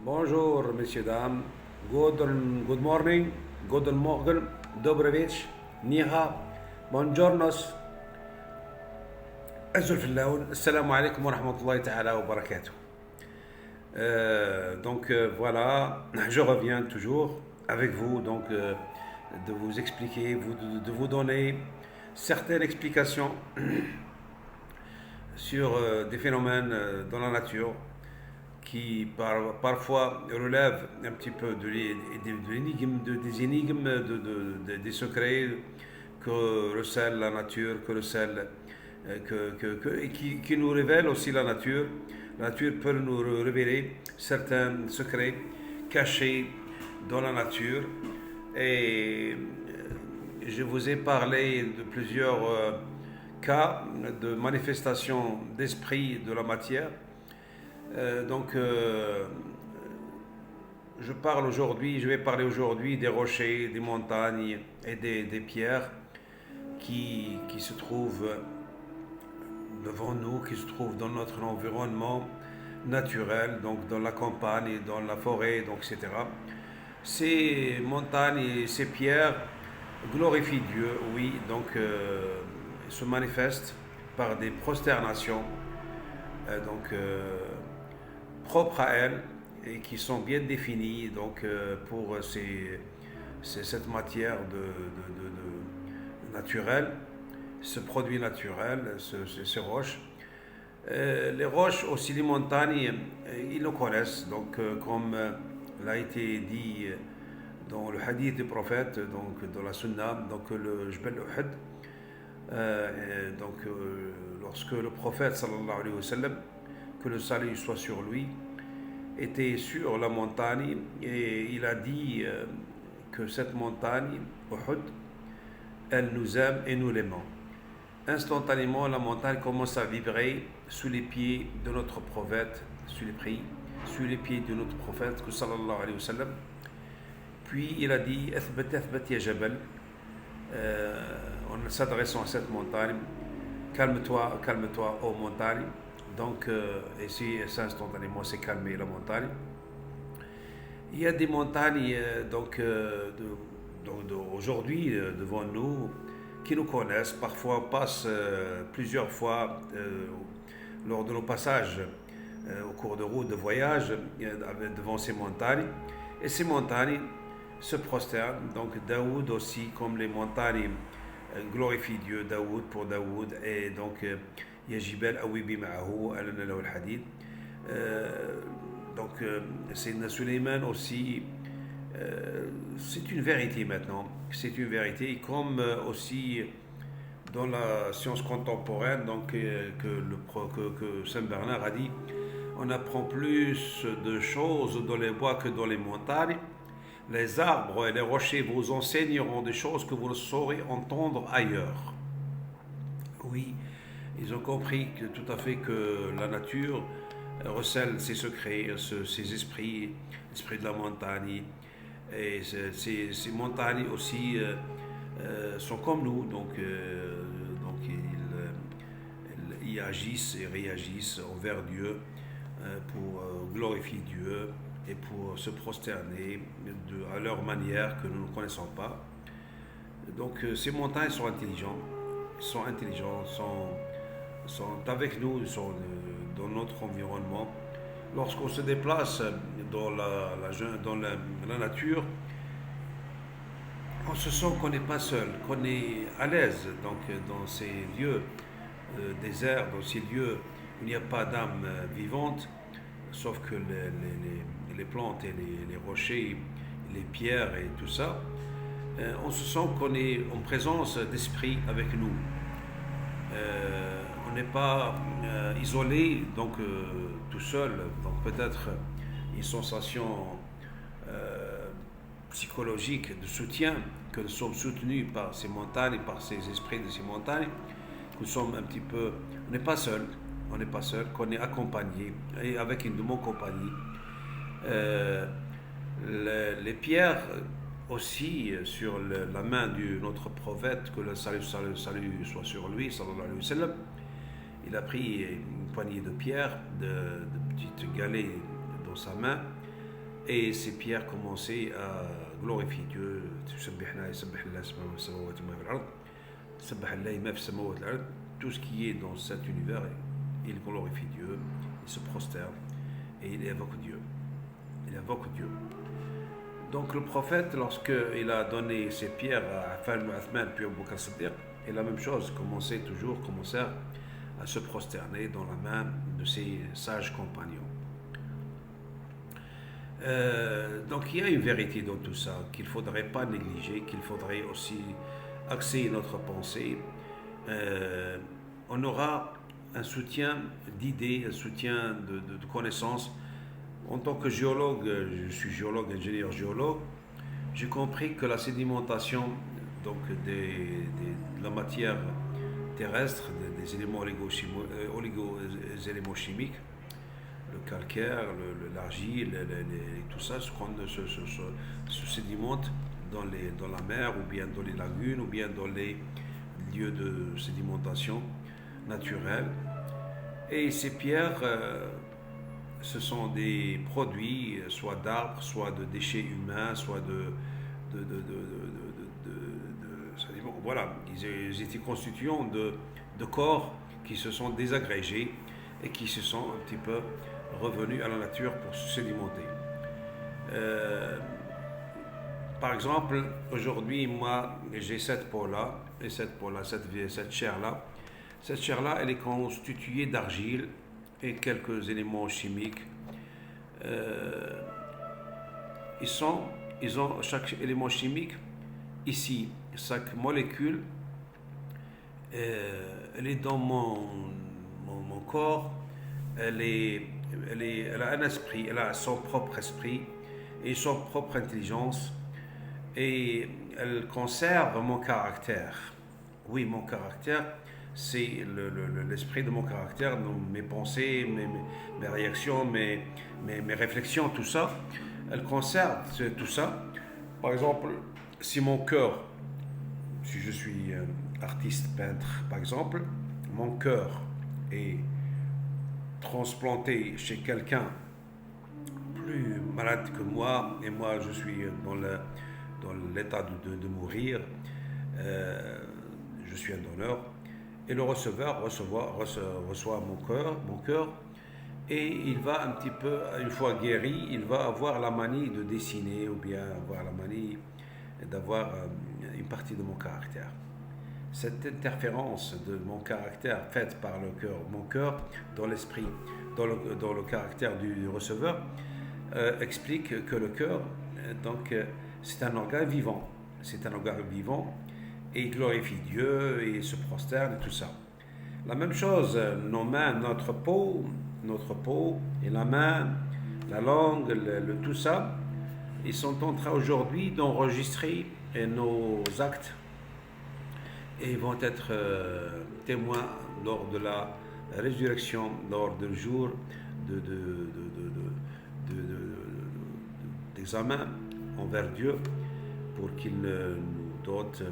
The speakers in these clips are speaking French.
Bonjour, messieurs, dames. Good morning, guten Morgen, Dobrovich, Niha, Buongiornos, Azul Fillaoun, Assalamu alaikum wa rahmatullahi ta'ala wa barakatuh. Voilà, je reviens toujours avec vous, de vous expliquer, de vous donner certaines explications sur des phénomènes dans la nature qui parfois relèvent un petit peu des énigmes, des secrets que recèle la nature, que recèle, et qui nous révèlent aussi la nature. La nature peut nous révéler certains secrets cachés dans la nature. Et je vous ai parlé de plusieurs cas de manifestation d'esprit de la matière. Je vais parler aujourd'hui des rochers, des montagnes et des pierres qui se trouvent devant nous, qui se trouvent dans notre environnement naturel, donc dans la campagne, dans la forêt, donc, etc. Ces montagnes et ces pierres glorifient Dieu, oui, se manifestent par des prosternations, propres à elles et qui sont bien définies pour cette matière naturelle, ce produit naturel, ces roches. Les roches, aussi les montagnes, ils le connaissent, comme l'a été dit dans le hadith du prophète, dans la sunna, le Jbel Uhud, lorsque le prophète sallallahu alayhi wa sallam, que le salut soit sur lui, était sur la montagne et il a dit que cette montagne, Uhud, elle nous aime et nous l'aimons. Instantanément, la montagne commence à vibrer sous les pieds de notre prophète, sous les pieds de notre prophète, sallallahu alayhi wa sallam. Puis il a dit, Athbat, athbat ya jabal, en s'adressant à cette montagne, calme-toi, calme-toi, ô montagne. Ici, instantanément, c'est calmé la montagne. Il y a des montagnes aujourd'hui devant nous qui nous connaissent. Parfois, on passe plusieurs fois lors de nos passages au cours de route, de voyage, devant ces montagnes. Et ces montagnes se prosternent. Donc, Daoud aussi, comme les montagnes, glorifie Dieu, Daoud pour Daoud. Et donc, يا جبال أوبي معه ألنا له الحديد. Sayyidina Suleiman aussi, c'est une vérité maintenant, c'est une vérité, comme aussi dans la science contemporaine, que Saint Bernard a dit, on apprend plus de choses dans les bois que dans les montagnes. Les arbres et les rochers vous enseigneront des choses que vous ne saurez entendre ailleurs. Oui, ils ont compris tout à fait que la nature recèle ses secrets, ses esprits, l'esprit de la montagne. Et ces montagnes aussi sont comme nous, ils agissent et réagissent envers Dieu pour glorifier Dieu et pour se prosterner à leur manière que nous ne connaissons pas. Donc ces montagnes sont intelligentes, sont avec nous, sont dans notre environnement. Lorsqu'on se déplace dans la nature, on se sent qu'on n'est pas seul, qu'on est à l'aise dans ces lieux déserts, dans ces lieux où il n'y a pas d'âme vivante, sauf que les plantes et les rochers, les pierres et tout ça. On se sent qu'on est en présence d'esprit avec nous. On n'est pas isolé, tout seul. Donc peut-être une sensation psychologique de soutien, que nous sommes soutenus par ces montagnes, par ces esprits de ces montagnes. Nous sommes un petit peu, on n'est pas seul, qu'on est accompagné et avec une bonne compagnie. Les pierres aussi sur la main de notre prophète, que le salut soit sur lui, sallallahu alayhi wa sallam. Il a pris une poignée de pierres, de petites galets dans sa main, Et ces pierres commençaient à glorifier Dieu. تسبحنا يسبح الله سبحانه السماوات وما في الأرض سبح الله ما في السماوات والأرض. Tout ce qui est dans cet univers, il glorifie Dieu, il se prosterne et il évoque Dieu. Il invoque Dieu. Donc le prophète, lorsqu'il a donné ses pierres à Affan Uthman puis Abu Bakr Siddiq, et la même chose, commencèrent à se prosterner dans la main de ses sages compagnons. Donc il y a une vérité dans tout ça qu'il ne faudrait pas négliger, qu'il faudrait aussi axer notre pensée. On aura un soutien d'idées, un soutien de connaissances. En tant que géologue, je suis géologue, ingénieur géologue, j'ai compris que la sédimentation donc de la matière terrestre, des éléments oligo-éléments chimiques, le calcaire, l'argile, tout ça, se sédimente dans la mer, ou bien dans les lagunes, ou bien dans les lieux de sédimentation naturelle. Et ces pierres, ce sont des produits, soit d'arbres, soit de déchets humains, soit voilà, ils étaient constituants de corps qui se sont désagrégés et qui se sont un petit peu revenus à la nature pour se sédimenter. Par exemple, aujourd'hui, moi, j'ai cette peau-là, et cette chair-là. Cette chair-là, elle est constituée d'argile et quelques éléments chimiques. Ils ont chaque élément chimique ici, chaque molécule, elle est dans mon corps, elle a un esprit, elle a son propre esprit et son propre intelligence, et elle conserve mon caractère. Oui, mon caractère, c'est l'esprit de mon caractère, mes pensées, mes réactions, mes réflexions, tout ça. Elle conserve tout ça. Par exemple, si mon cœur, si je suis artiste peintre par exemple, mon cœur est transplanté chez quelqu'un plus malade que moi, et moi je suis dans l'état de mourir, je suis un donneur, et le receveur reçoit mon cœur, et il va un petit peu, une fois guéri, il va avoir la manie de dessiner, ou bien avoir la manie d'avoir une partie de mon caractère. Cette interférence de mon caractère faite par mon cœur dans l'esprit, dans le caractère du receveur, explique que le cœur, c'est un organe vivant. C'est un organe vivant, et il glorifie Dieu et il se prosterne et tout ça. La même chose, nos mains, notre peau et la main, la langue, tout ça, ils sont en train aujourd'hui d'enregistrer nos actes, et ils vont être témoins lors de la résurrection, lors du jour d'examen envers Dieu, pour qu'il nous dote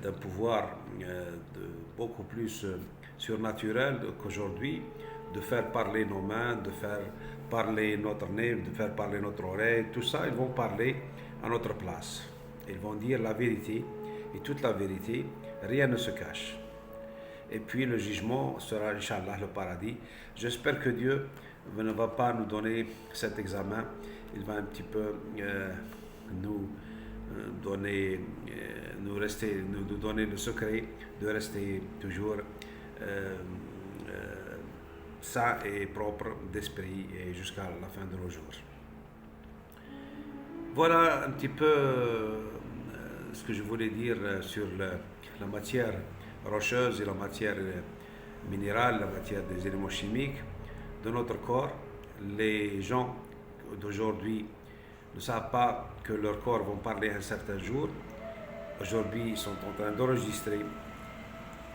d'un pouvoir beaucoup plus surnaturel qu'aujourd'hui, de faire parler nos mains, de faire parler notre nez, de faire parler notre oreille, tout ça, ils vont parler à notre place. Ils vont dire la vérité, et toute la vérité, rien ne se cache. Et puis le jugement sera, Inch'Allah, le paradis. J'espère que Dieu ne va pas nous donner cet examen. Il va un petit peu nous donner le secret de rester toujours sain et propre d'esprit, et jusqu'à la fin de nos jours. Voilà un petit peu ce que je voulais dire sur la matière rocheuse et la matière minérale, la matière des éléments chimiques de notre corps. Les gens d'aujourd'hui ne savent pas que leurs corps vont parler un certain jour. Aujourd'hui, ils sont en train d'enregistrer,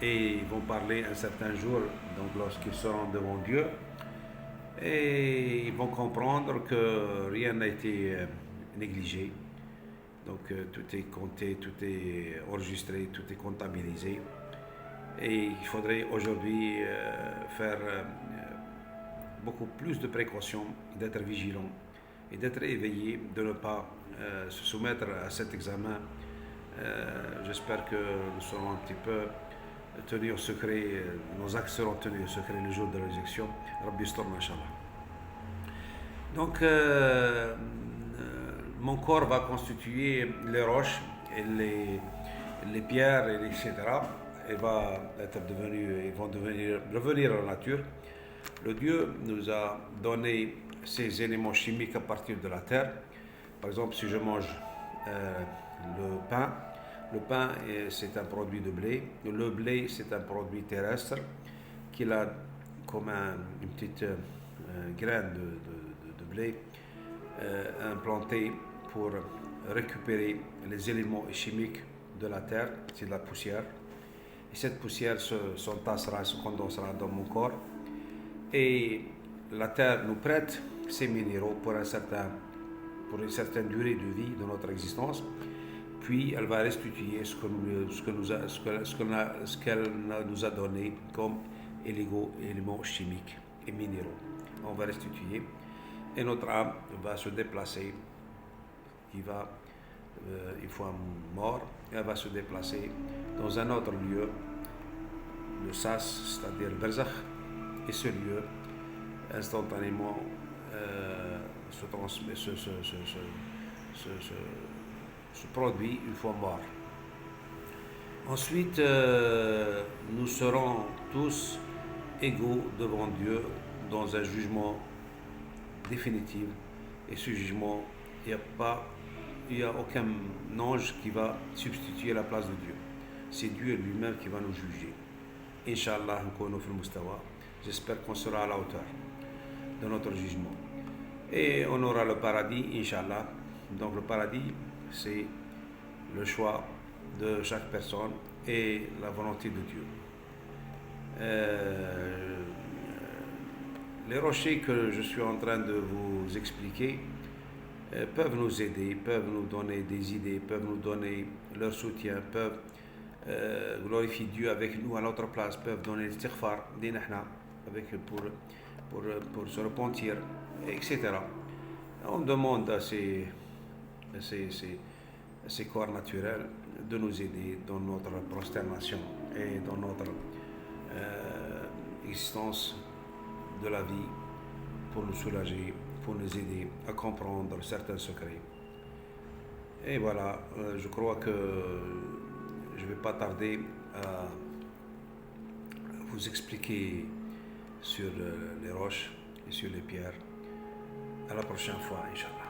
et ils vont parler un certain jour, donc lorsqu'ils seront devant Dieu, et ils vont comprendre que rien n'a été négligé. Donc tout est compté, tout est enregistré, tout est comptabilisé, et il faudrait aujourd'hui faire beaucoup plus de précautions, d'être vigilant, et d'être éveillé, de ne pas se soumettre à cet examen. J'espère que nous serons un petit peu tenus au secret, nos actes seront tenus au secret le jour de l'éjection. Rabbi Storm, Inch'Allah. Donc, mon corps va constituer les roches et les pierres, etc. Ils vont revenir à la nature. Le Dieu nous a donné ces éléments chimiques à partir de la terre. Par exemple, si je mange le pain c'est un produit de blé. Le blé, c'est un produit terrestre qu'il a comme une petite graine de blé implantée pour récupérer les éléments chimiques de la terre, c'est de la poussière. Et cette poussière s'entassera, se condensera dans mon corps. Et la terre nous prête ces minéraux pour une certaine durée de vie de notre existence. Puis elle va restituer ce qu'elle nous a donné comme éléments chimiques et minéraux. On va restituer et notre âme va se déplacer. Une fois mort, elle va se déplacer dans un autre lieu, le sas, c'est-à-dire le barzakh, et ce lieu instantanément se produit une fois mort. Ensuite, nous serons tous égaux devant Dieu dans un jugement définitif. Et ce jugement, il n'y a aucun ange qui va substituer la place de Dieu. C'est Dieu lui-même qui va nous juger. Inch'Allah, j'espère qu'on sera à la hauteur de notre jugement. Et on aura le paradis, Inch'Allah. Donc le paradis, c'est le choix de chaque personne et la volonté de Dieu. Les rochers que je suis en train de vous expliquer peuvent nous aider, peuvent nous donner des idées, peuvent nous donner leur soutien, peuvent glorifier Dieu avec nous à notre place, peuvent donner l'istighfar pour se repentir, etc. On demande à ces corps naturels de nous aider dans notre prosternation et dans notre existence de la vie pour nous soulager, pour nous aider à comprendre certains secrets. Et voilà, je crois que je ne vais pas tarder à vous expliquer sur les roches et sur les pierres. À la prochaine fois, Inch'Allah.